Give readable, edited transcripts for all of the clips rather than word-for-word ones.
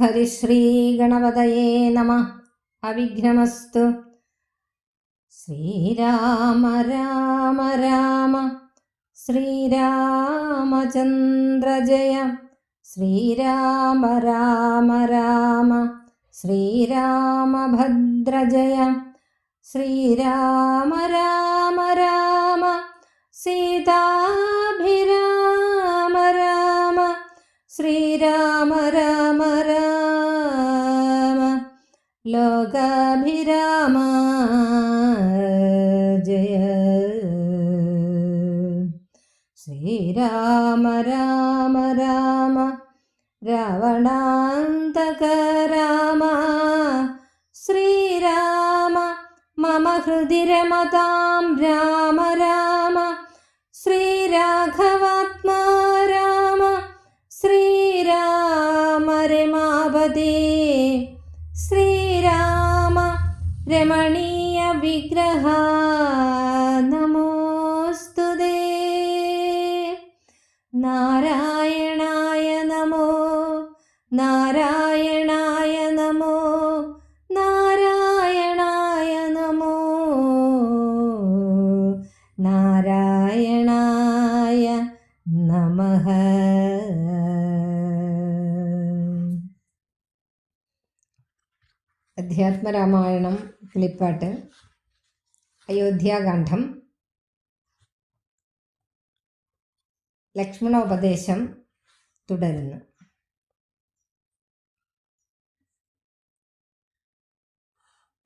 ഹരിശ്രീ ഗണപതയേ നമഃ. അവിഘ്നമസ്തു. ശ്രീരാമ രാമ രാമ ശ്രീരാമചന്ദ്ര ജയ. ശ്രീരാമ രാമ രാമ ശ്രീരാമഭദ്ര ജയ. ശ്രീരാമ രാമ രാമ സീതാഭിരാമ രാമ ശ്രീരാമ രാമ രാമ ലോകാഭിരാമ ജയ. ശ്രീരാമ രാമ രാമ രാവണാന്തക രാമ ശ്രീരാമ മമ ഹൃദി രമതാം രാമ രാമ. ശ്രീരാഘവാത്മാ രാമ ശ്രീരാമ രമാപതേ. ശ്രീരാമ രമണീയ വിഗ്രഹ നമോസ്തുതേ. നാരായണായ നമോ നാരായണായ നമോ നാരായണായ നമോ നാരായണായ നമഃ. അധ്യാത്മരാമായണം കിളിപ്പാട്ട് അയോധ്യാകാന്ഡം ലക്ഷ്മണോപദേശം തുടരുന്നു.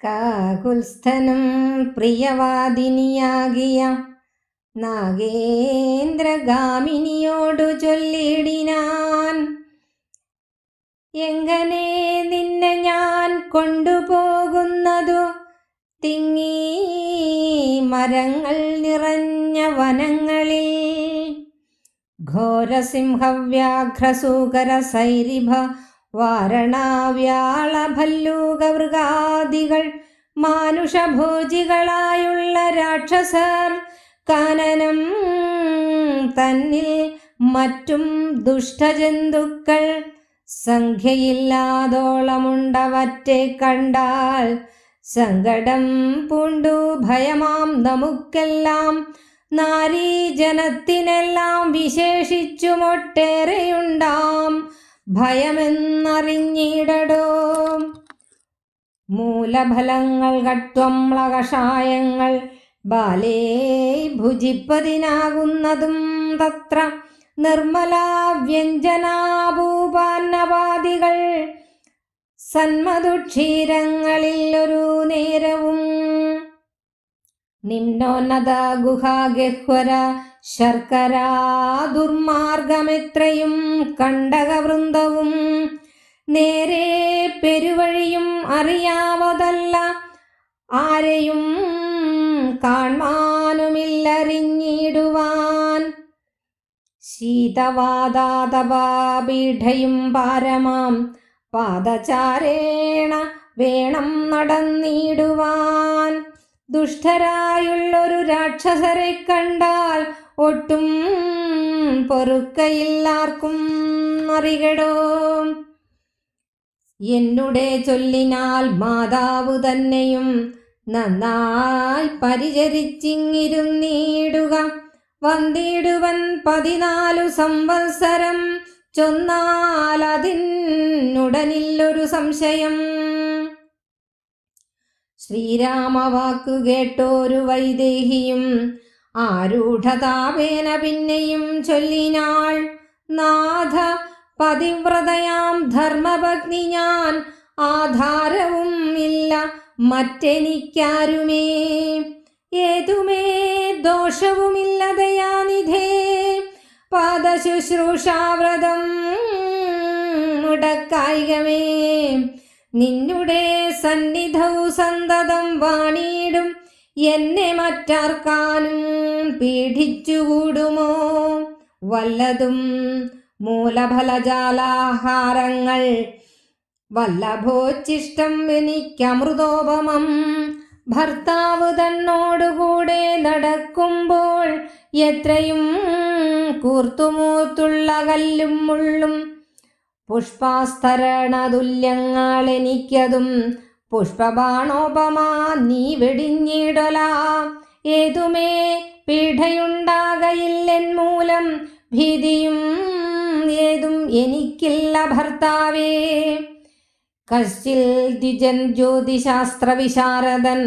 കാകുൽസ്ഥനും പ്രിയവാദിനിയാകിയ നാഗേന്ദ്രഗാമിനിയോടു ചൊല്ലിടിനാൻ, എങ്ങനെ നിന്നെ ഞാൻ കൊണ്ടുപോകുന്നതു തിങ്ങി മരങ്ങൾ നിറഞ്ഞ വനങ്ങളിൽ. ഘോരസിംഹവ്യാഘ്രസൂകര സൈരിഭ വാരണാവ്യാളഭല്ലൂകമൃഗാദികൾ മാനുഷഭോജികളായുള്ള രാക്ഷസർ കാനനം തന്നിൽ മറ്റും ദുഷ്ടജന്തുക്കൾ സംഖ്യയില്ലാതോളമുണ്ടവറ്റെ കണ്ടാൽ സങ്കടം പൂണ്ടു ഭയമാം നമുക്കെല്ലാം. നാരീജനത്തിനെല്ലാം വിശേഷിച്ചുമൊട്ടേറെയുണ്ടാം ഭയമെന്നറിഞ്ഞിടടോ. മൂലഫലങ്ങൾ കട്വംളകഷായങ്ങൾ ബാലേ ഭുജിപ്പതിനാകുന്നതും തത്ര നിർമ്മലാവ്യഞ്ജനാഭൂപാന്നപാദികൾ സന്മധുക്ഷീരങ്ങളിൽ ഒരു നേരവും. നിമ്നോന്നത ഗുഹാഗഹ്വര ശർക്കര ദുർമാർഗമെത്രയും കണ്ടകവൃന്ദവും നേരെ പെരുവഴിയും അറിയാവതല്ല ആരെയും കാൺമാനുമില്ലറിഞ്ഞിടുവാൻ. ശീതവാതാതപാപീഠയും പാരമാം പാദചാരേണ വേണം നടന്നിടുവാൻ. ദുഷ്ടരായുള്ളൊരു രാക്ഷസരെ കണ്ടാൽ ഒട്ടും പൊറുക്കയില്ലാർക്കും അറികടോ. എന്നുടെ ചൊല്ലിനാൽ മാതാവു തന്നെയും നന്നായി പരിചരിച്ചിങ്ങിരുന്നിടുക. വന്നിടുവൻ 14 സംവത്സരം ചൊന്നാൽ അതിനുടനില്ലൊരു സംശയം. ശ്രീരാമവാക്കു കേട്ടോരു വൈദേഹിയും ആരൂഢതാപേന പിന്നെയും ചൊല്ലിനാൾ, നാഥ പതിവ്രതയാം ധർമ്മപത്നി ഞാൻ, ആധാരവും ഇല്ല മറ്റെനിക്കാരുമേ. ഏതുമേ ദോഷവുമില്ല ദയാനിധേ, പാദശുശ്രൂഷാവ്രതം മുടക്കായികമേ. നിന്നുടെ സന്നിധൗ സന്തതം വാണിടും എന്നെ മറ്റാർക്കാനും പീഡിച്ചുകൂടുമോ. വല്ലതും മൂലഫലജാലാഹാരങ്ങൾ വല്ലഭോച്ചിഷ്ടം എനിക്കമൃതോപമം. ഭർത്താവ് തന്നോടുകൂടെ നടക്കുമ്പോൾ എത്രയും കൂർത്തുമൂത്തുള്ള കല്ലും മുള്ളും പുഷ്പാസ്തരണതുല്യങ്ങളെനിക്കതും പുഷ്പബാണോപമാ നീ വെടിഞ്ഞിടല. ഏതുമേ പീഡയുണ്ടാകയില്ലെൻ മൂലം ഭീതിയും ഏതും എനിക്കില്ല ഭർത്താവേ. കശ്ചിൽ ദ്വിജൻ ജ്യോതിശാസ്ത്ര വിശാരദൻ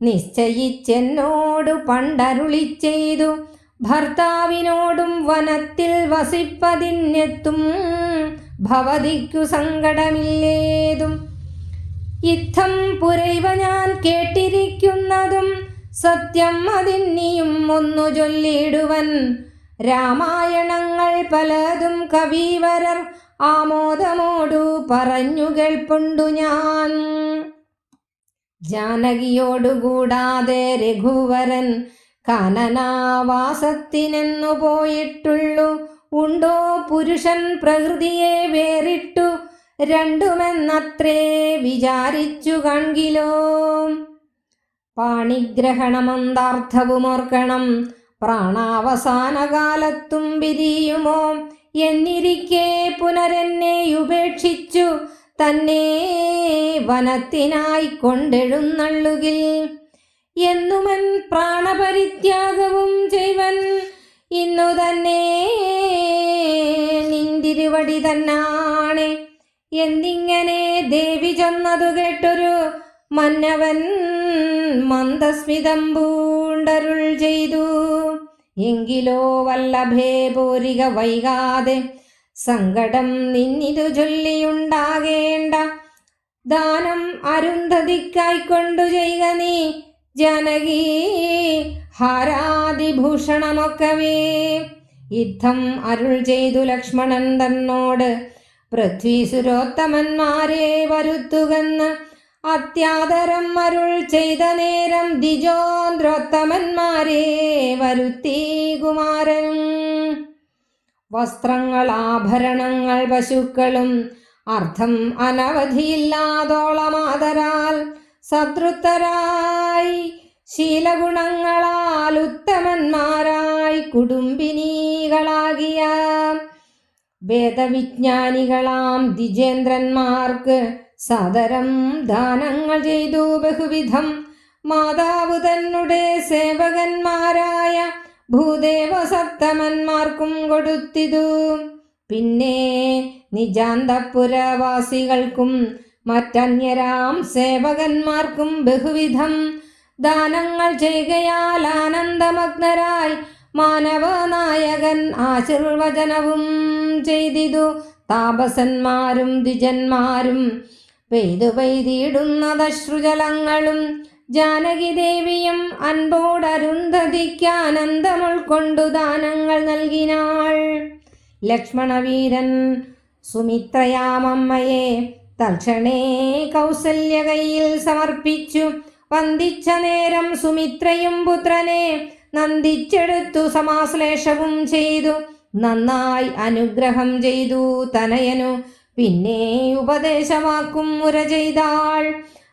നിശ്ചയിച്ചെന്നോടു പണ്ടരുളി ചെയ്തു, ഭർത്താവിനോടും വനത്തിൽ വസിപ്പതിനെത്തും ഭവതിക്കു സങ്കടമില്ലേതും. യുദ്ധം പുരൈവ ഞാൻ കേട്ടിരിക്കുന്നതും സത്യം അതിന്നിയും ഒന്നു ചൊല്ലിടുവൻ. രാമായണങ്ങൾ പലതും കവിവരർ ആമോദമോടു പറഞ്ഞു കേൾപ്പുണ്ടു ഞാൻ. ജാനകിയോടുകൂടാതെ രഘുവരൻ കാനനാവാസത്തിനെന്നു പോയിട്ടുള്ളു. ഉണ്ടോ പുരുഷൻ പ്രകൃതിയെ വേറിട്ടു രണ്ടുമെന്നത്രേ വിചാരിച്ചു കാൺകിലോ. പാണിഗ്രഹണമന്താർത്ഥവുമോർക്കണം, പ്രാണാവസാന കാലത്തും പിരിയുമോ എന്നിരിക്കെ പുനരെന്നെ ഉപേക്ഷിച്ചു തന്നെ വനത്തിനായി കൊണ്ടെഴുന്നള്ളുകിൽ. എന്നുമൻ പ്രാണപരിത്യാഗവും ചെയ്വൻ ഇന്നു തന്നെ നിന്തിരുവടി തന്നാണ് എന്നിങ്ങനെ ദേവി ചൊന്നതു കേട്ടൊരു മന്നവൻ മന്ദസ്മിതം പൂണ്ടരുൾ ചെയ്തു. എങ്കിലോ വല്ലഭേ പോരിക വൈകാതെ സങ്കടം നിന്നിതു ചൊല്ലിയുണ്ടാകേണ്ട. ദാനം അരുന്ധതിക്കായിക്കൊണ്ടു ചെയ്യുക നീ ജാനകി ഹാരാദിഭൂഷണമൊക്കവേ. യുദ്ധം അരുൾ ചെയ്തു ലക്ഷ്മണൻ തന്നോട്, പൃഥ്വീസുരോത്തമന്മാരെ വരുത്തുകന്ന് അത്യാദരം അരുൾ ചെയ്ത നേരം ദ്വിജോന്ദ്രോത്തമന്മാരെ വരുത്തി കുമാരനും. വസ്ത്രങ്ങൾ ആഭരണങ്ങൾ പശുക്കളും അർത്ഥം അനവധിയില്ലാതോളമാതരാൽ സദൃത്തരായി ശീലഗുണങ്ങളാൽ ഉത്തമന്മാരായി കുടുംബിനികളാകിയ വേദവിജ്ഞാനികളാം ദ്വിജേന്ദ്രന്മാർക്ക് സാദരം ദാനങ്ങൾ ചെയ്തു ബഹുവിധം. മാതാവ് തന്നെ സേവകന്മാരായ ഭൂദേവസത്തമന്മാർക്കും കൊടുത്തിതു. പിന്നെ നിജാന്തപുരവാസികൾക്കും മറ്റന്യരാം സേവകന്മാർക്കും ബഹുവിധം ദാനങ്ങൾ ചെയ്യുകയാൽ ആനന്ദമഗ്നരായി മാനവനായകൻ ആശീർവചനവും ചെയ്തിതു. താപസന്മാരും ദ്വിജന്മാരും പെയ്തു പെയ്തിടുന്നതശ്രുജലങ്ങളും ജാനകി ദേവിയും അൻപോടരുന്ധതിക്ക് ആനന്ദം ഉൾക്കൊണ്ടു ദാനങ്ങൾ നൽകിനാൾ. ലക്ഷ്മണവീരൻ സുമിത്രയാമമ്മയെ തൽക്ഷണേ കൗസല്യ കയ്യിൽ സമർപ്പിച്ചു. വന്ദിച്ച നേരം സുമിത്രയും പുത്രനെ നന്ദിച്ചെടുത്തു സമാശ്ലേഷവും ചെയ്തു. നന്നായി അനുഗ്രഹം ചെയ്തു തനയനു. പിന്നെ ഉപദേശവാക്കും മുര ചെയ്താൾ.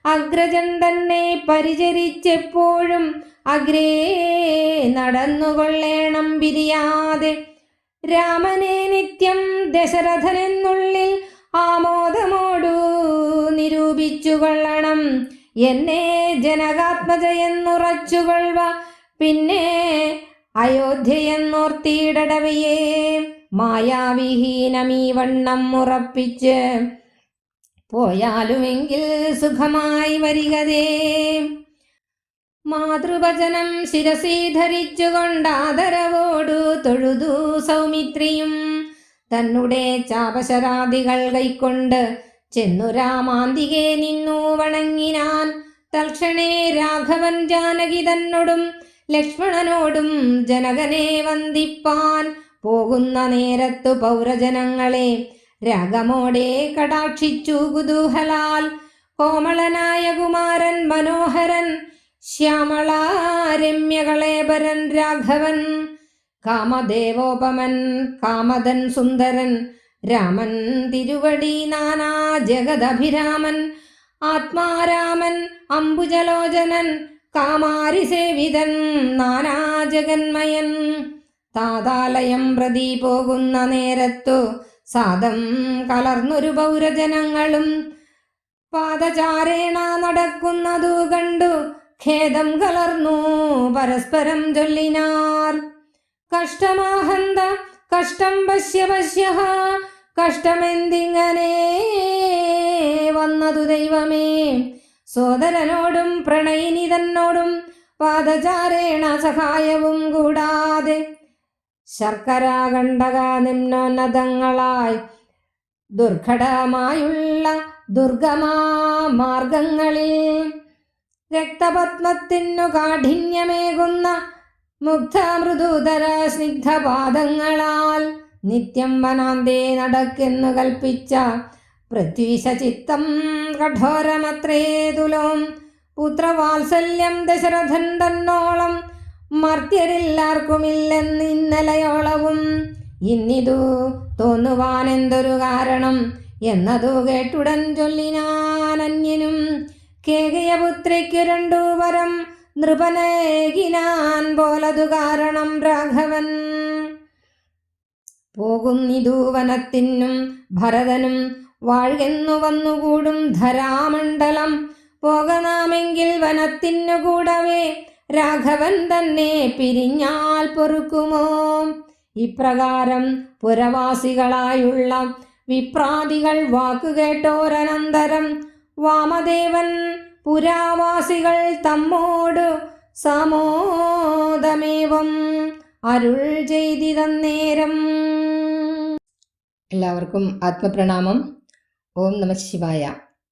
അഗ്രജൻ തന്നെ പരിചരിച്ചെപ്പോഴും അഗ്രേ നടന്നുകൊള്ളേണം പിരിയാതെ. രാമനെ നിത്യം ദശരഥനെന്നുള്ളിൽ ആമോദമോടു നിരൂപിച്ചു കൊള്ളണം. എന്നെ ജനകാത്മജയെന്നുറച്ചുകൊള്ളുക. പിന്നെ അയോധ്യയെന്നോർത്തിയിടവയെ മായാവിഹീനമീ വണ്ണം ഉറപ്പിച്ച് പോയാലുമെങ്കിൽ സുഖമായി വരികതേ. മാതൃവചനം ശിരസീധരിച്ചുകൊണ്ടാദരവോടു തൊഴുതു സൗമിത്രിയും. തന്നെ ചാപശരാദികൾ കൈക്കൊണ്ട് ചെന്നു രാമാന്തികെ നിന്നു വണങ്ങിനാൻ. തൽക്ഷണേ രാഘവൻ ജാനകി തന്നോടും ലക്ഷ്മണനോടും ജനകനെ വന്ദിപ്പാൻ പോകുന്ന നേരത്തു പൗരജനങ്ങളെ രാഗമോടെ കടാക്ഷിച്ചു കുതൂഹലാൽ. കോമളനായ കുമാരൻ മനോഹരൻ ശ്യാമളാരമ്യകളേബരൻ രാഘവൻ. കാമദേവോപമൻ കാമദൻ സുന്ദരൻ രാമൻ. തിരുവടി നാനാ ജഗദഭിരാമൻ. ആത്മാരാമൻ അംബുജലോചനൻ. കാമാരിസേവിതൻ നാനാ ജഗന്മയൻ. താതാലയം പ്രതി പോകുന്ന നേരത്തു സാദം കലർന്നൊരു പൗരജനങ്ങളും പാദചാരേണ നടക്കുന്നതു കണ്ടു ഖേദം കലർന്നു പരസ്പരം ചൊല്ലിനാർ. കഷ്ടമാഹന്ത കഷ്ടം പശ്യ പശ്യ, കഷ്ടമെന്തിങ്ങനെ വന്നതു ദൈവമേ. സോദരനോടും പ്രണയിനി തന്നോടും പാദചാരേണ സഹായവും കൂടാതെ ശർക്കര കണ്ടക നിമ്നോന്നതങ്ങളായി ദുർഘടമായുള്ള ദുർഗമാ മാർഗങ്ങളിൽ രക്തപത്മത്തിനു കാഠിന്യമേകുന്ന മുഗ്ധമൃദുതര സ്നിഗ്ധപാദങ്ങളാൽ നിത്യം വനാന്തേ നടക്കെന്നു കൽപ്പിച്ച പൃഥ്വീശചിത്തം കഠോരമത്രേ തുലോം. പുത്രവാത്സല്യം ദശരഥൻ തന്നോളം മർത്യരില്ലാർക്കുമില്ലെന്ന് ഇന്നലയോളവും. ഇന്നിതു തോന്നുവാൻ എന്തൊരു കാരണം എന്നതു കേട്ടുടൻ ചൊല്ലിനാൻ അന്യനും. കേകയപുത്രിക്കു രണ്ടു വരം നൃപനേകിനാൻ പോലതു കാരണം രാഘവൻ. പോകുന്നിതു വനത്തിനും ഭരതനും വാഴ്കെന്നു വന്നുകൂടും ധരാമണ്ഡലം. പോകനാമെങ്കിൽ വനത്തിനു കൂടവേ രാഘവൻ തന്നെ പിരിഞ്ഞാൽ പൊറുക്കുമോ. ഇപ്രകാരം പുരവാസികളായുള്ള വിപ്രാദികൾ വാക്കുകേട്ടോരനന്തരം വാമദേവൻ പുരാവാസികൾ തമ്മോടു സമോദമേവം അരുൾ ചെയ്തിതന്നേരം. എല്ലാവർക്കും ആത്മപ്രണാമം. ഓം നമഃ ശിവായ.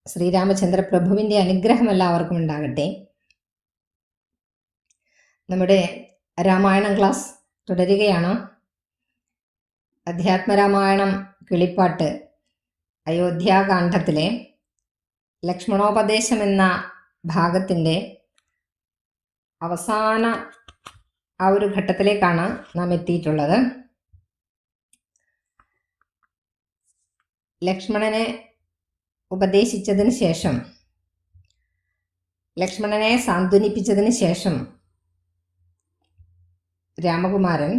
ശ്രീരാമചന്ദ്ര പ്രഭുവിൻ്റെ അനുഗ്രഹം എല്ലാവർക്കും ഉണ്ടാകട്ടെ. നമ്മുടെ രാമായണം ക്ലാസ് തുടരുകയാണ്. അധ്യാത്മരാമായണം കിളിപ്പാട്ട് അയോധ്യാകാന്ഡത്തിലെ ലക്ഷ്മണോപദേശം എന്ന ഭാഗത്തിൻ്റെ അവസാന ആ ഒരു ഘട്ടത്തിലേക്കാണ് നാം എത്തിയിട്ടുള്ളത്. ലക്ഷ്മണനെ ഉപദേശിച്ചതിന് ശേഷം, ലക്ഷ്മണനെ സാന്ത്വനിപ്പിച്ചതിന് ശേഷം രാമകുമാരൻ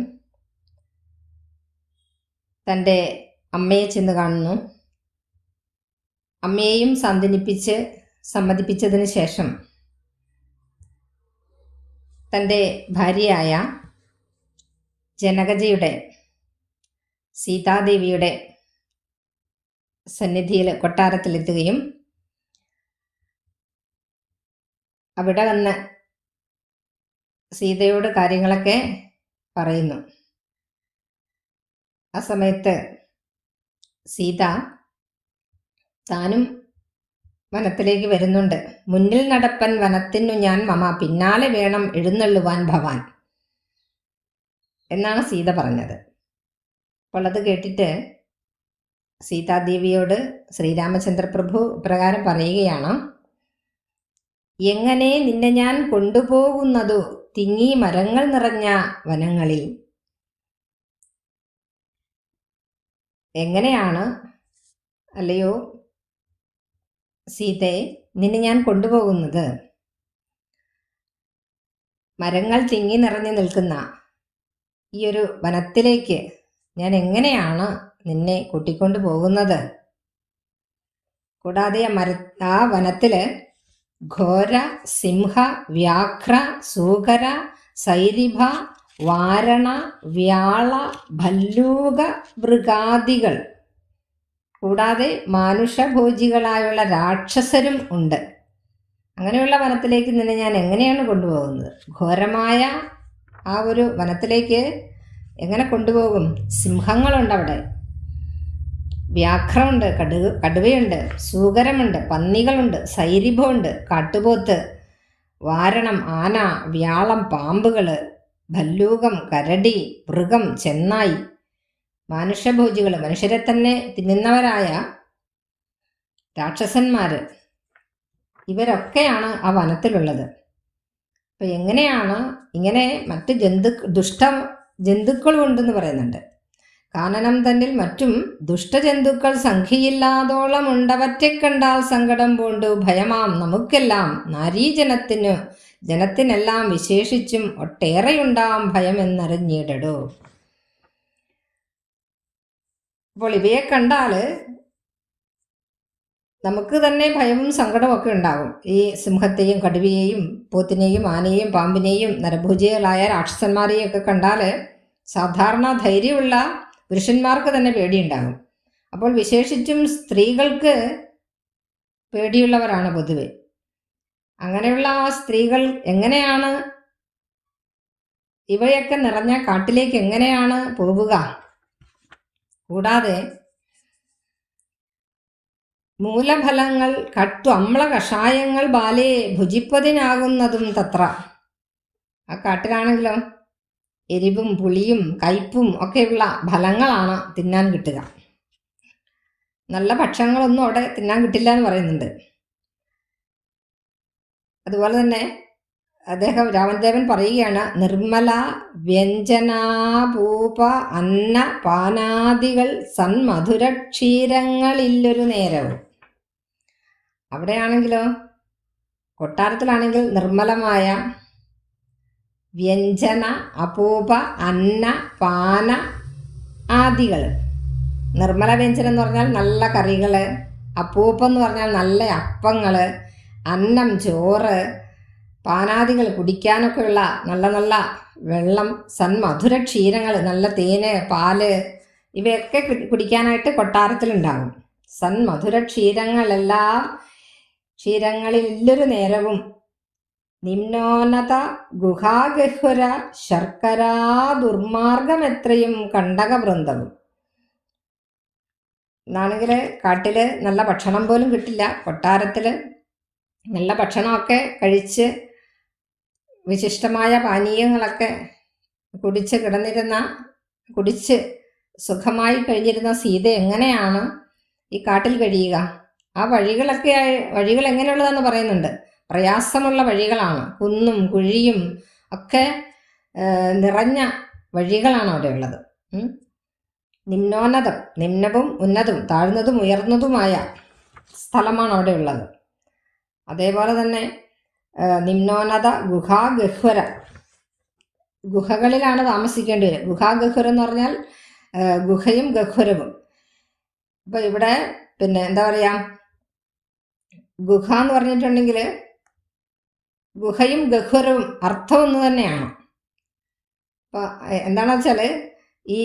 തൻ്റെ അമ്മയെ ചെന്ന് കാണുന്നു. അമ്മയെയും സാന്ത്വനിപ്പിച്ച് സമ്മതിപ്പിച്ചതിന് ശേഷം തൻ്റെ ഭാര്യയായ ജനകജയുടെ സീതാദേവിയുടെ സന്നിധിയിൽ കൊട്ടാരത്തിലെത്തുകയും അവിടെ വന്ന് സീതയോട് കാര്യങ്ങളൊക്കെ പറയുന്നു. ആ സമയത്ത് സീത താനും വനത്തിലേക്ക് വരുന്നുണ്ട്. മുന്നിൽ നടപ്പൻ വനത്തിനു ഞാൻ മമ, പിന്നാലെ വേണം എഴുന്നള്ളുവാൻ ഭവാൻ എന്നാണ് സീത പറഞ്ഞത്. അപ്പോൾ അത് കേട്ടിട്ട് സീതാദേവിയോട് ശ്രീരാമചന്ദ്ര പ്രഭു പ്രകാരം പറയുകയാണ്: എങ്ങനെ നിന്നെ ഞാൻ കൊണ്ടുപോകുന്നതു തിങ്ങി മരങ്ങൾ നിറഞ്ഞ വനങ്ങളിൽ? എങ്ങനെയാണ് അല്ലയോ സീതയെ നിന്നെ ഞാൻ കൊണ്ടുപോകുന്നത്? മരങ്ങൾ തിങ്ങി നിറഞ്ഞു നിൽക്കുന്ന ഈ ഒരു വനത്തിലേക്ക് ഞാൻ എങ്ങനെയാണ് നിന്നെ കൂട്ടിക്കൊണ്ടു പോകുന്നത്? കൂടാതെ ആ വനത്തില് ഘോര, സിംഹ, വ്യാഘ്ര, സൂകര, സൈരിഭ, വാരണ, വ്യാള, ഭല്ലൂക മൃഗാദികൾ കൂടാതെ മാനുഷഭോജികളായുള്ള രാക്ഷസരും ഉണ്ട്. അങ്ങനെയുള്ള വനത്തിലേക്ക് നിന്നെ ഞാൻ എങ്ങനെയാണ് കൊണ്ടുപോകുന്നത്? ഘോരമായ ആ ഒരു വനത്തിലേക്ക് എങ്ങനെ കൊണ്ടുപോകും? സിംഹങ്ങളുണ്ട് അവിടെ, വ്യാഘ്രമുണ്ട്, കടുവയുണ്ട്, സൂകരമുണ്ട്, പന്നികളുണ്ട്, സൈരിഭമുണ്ട്, കാട്ടുപോത്ത്, വാരണം, ആന, വ്യാളം, പാമ്പുകൾ, ഭല്ലൂകം, കരടി, മൃഗം, ചെന്നായി, മാനുഷഭോജികൾ, മനുഷ്യരെ തന്നെ തിന്നുന്നവരായ രാക്ഷസന്മാർ, ഇവരൊക്കെയാണ് ആ വനത്തിലുള്ളത്. അപ്പം എങ്ങനെയാണ് ഇങ്ങനെ മറ്റ് ദുഷ്ട ജന്തുക്കളും ഉണ്ടെന്ന് പറയുന്നുണ്ട്. കാനനം തന്നിൽ മറ്റും ദുഷ്ടജന്തുക്കൾ സംഖ്യയില്ലാതോളം ഉണ്ടവറ്റെ കണ്ടാൽ സങ്കടം പൂണ്ടു ഭയമാം നമുക്കെല്ലാം ജനത്തിനെല്ലാം വിശേഷിച്ചും ഒട്ടേറെയുണ്ടാം ഭയം എന്നറിഞ്ഞിടടോ. അപ്പോൾ ഇവയെ കണ്ടാൽ നമുക്ക് തന്നെ ഭയവും സങ്കടവും ഒക്കെ ഉണ്ടാകും. ഈ സിംഹത്തെയും കടുവയെയും പോത്തിനെയും ആനയെയും പാമ്പിനെയും നരഭോജികളായ രാക്ഷസന്മാരെയും ഒക്കെ കണ്ടാൽ സാധാരണ ധൈര്യമുള്ള പുരുഷന്മാർക്ക് തന്നെ പേടിയുണ്ടാകും. അപ്പോൾ വിശേഷിച്ചും സ്ത്രീകൾക്ക് പേടിയുള്ളവരാണ് പൊതുവെ. അങ്ങനെയുള്ള ആ സ്ത്രീകൾ എങ്ങനെയാണ് ഇവയൊക്കെ നിറഞ്ഞ കാട്ടിലേക്ക് എങ്ങനെയാണ് പോവുക? കൂടാതെ മൂലഫലങ്ങൾ കട്ടു അമ്ല കഷായങ്ങൾ ബാലേ ഭുജിപ്പതിനാകുന്നതും തത്ര. ആ കാട്ടിലാണെങ്കിലോ എരിവും പുളിയും കയ്പും ഒക്കെയുള്ള ഫലങ്ങളാണ് തിന്നാൻ കിട്ടുക. നല്ല ഭക്ഷണങ്ങളൊന്നും അവിടെ തിന്നാൻ കിട്ടില്ല എന്ന് പറയുന്നുണ്ട്. അതുപോലെ തന്നെ അദ്ദേഹം രാമദേവൻ പറയുകയാണ്, നിർമ്മല വ്യഞ്ജനാപൂപ അന്ന പാനാദികൾ സന്മധുരക്ഷീരങ്ങളില്ലൊരു നേരവും. അവിടെയാണെങ്കിലോ കൊട്ടാരത്തിലാണെങ്കിൽ നിർമ്മലമായ വ്യഞ്ജന അപൂപ അന്ന പാന ആദികൾ. നിർമ്മല വ്യഞ്ജനം എന്ന് പറഞ്ഞാൽ നല്ല കറികൾ, അപൂപം എന്ന് പറഞ്ഞാൽ നല്ല അപ്പങ്ങൾ, അന്നം ചോറ്, പാനാദികൾ കുടിക്കാനൊക്കെയുള്ള നല്ല നല്ല വെള്ളം, സന്മധുര ക്ഷീരങ്ങൾ നല്ല തേന് പാല് ഇവയൊക്കെ കുടിക്കാനായിട്ട് കൊട്ടാരത്തിലുണ്ടാകും. സന്മധുര ക്ഷീരങ്ങളെല്ലാം ക്ഷീരങ്ങളില്ലൊരു നേരവും നിമ്നോന്നത ഗുഹാഗഹ്വര ശർക്കരാ ദുർമാർഗമെത്രയും കണ്ടകവൃന്ദവും. എന്നാണെങ്കിൽ കാട്ടിൽ നല്ല ഭക്ഷണം പോലും കിട്ടില്ല. കൊട്ടാരത്തിൽ നല്ല ഭക്ഷണമൊക്കെ കഴിച്ച് വിശിഷ്ടമായ പാനീയങ്ങളൊക്കെ കുടിച്ച് സുഖമായി കഴിഞ്ഞിരുന്ന സീത എങ്ങനെയാണ് ഈ കാട്ടിൽ കഴിയുക? ആ വഴികൾ എങ്ങനെയുള്ളതാണെന്ന് പറയുന്നുണ്ട്. പ്രയാസമുള്ള വഴികളാണ്, കുന്നും കുഴിയും ഒക്കെ നിറഞ്ഞ വഴികളാണ് അവിടെ ഉള്ളത്. നിമ്നവും ഉന്നതും താഴ്ന്നതും ഉയർന്നതുമായ സ്ഥലമാണ് അവിടെ ഉള്ളത്. അതേപോലെ തന്നെ നിമ്നോന്നത ഗുഹാഗഹ്വര, ഗുഹകളിലാണ് താമസിക്കേണ്ടി വരും. ഗുഹാഗഹ്വരം എന്ന് പറഞ്ഞാൽ ഗുഹയും ഗഹ്വരവും. അപ്പോൾ ഇവിടെ പിന്നെ എന്താ പറയുക, ഗുഹ എന്ന് പറഞ്ഞിട്ടുണ്ടെങ്കിൽ ഗുഹയും ഗഹ്വരവും അർത്ഥം ഒന്ന് തന്നെയാണ്. അപ്പോൾ എന്താണെന്ന് വെച്ചാൽ ഈ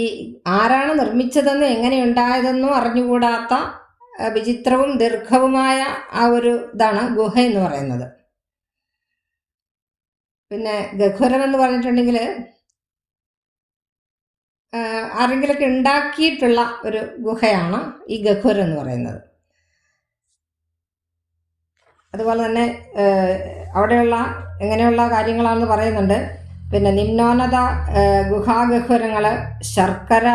ആരാണ് നിർമ്മിച്ചതെന്നും എങ്ങനെയുണ്ടായതെന്നും അറിഞ്ഞുകൂടാത്ത വിചിത്രവും ദീർഘവുമായ ആ ഒരു ഇതാണ് ഗുഹ എന്ന് പറയുന്നത്. പിന്നെ ഗഹ്വരം എന്ന് പറഞ്ഞിട്ടുണ്ടെങ്കിൽ ആരെങ്കിലൊക്കെ ഉണ്ടാക്കിയിട്ടുള്ള ഒരു ഗുഹയാണ് ഈ ഗഹ്വരം എന്ന് പറയുന്നത്. അതുപോലെ തന്നെ അവിടെയുള്ള എങ്ങനെയുള്ള കാര്യങ്ങളാണെന്ന് പറയുന്നുണ്ട്. പിന്നെ നിമ്നോന്നത ഗുഹാഗഹ്വരങ്ങൾ ശർക്കര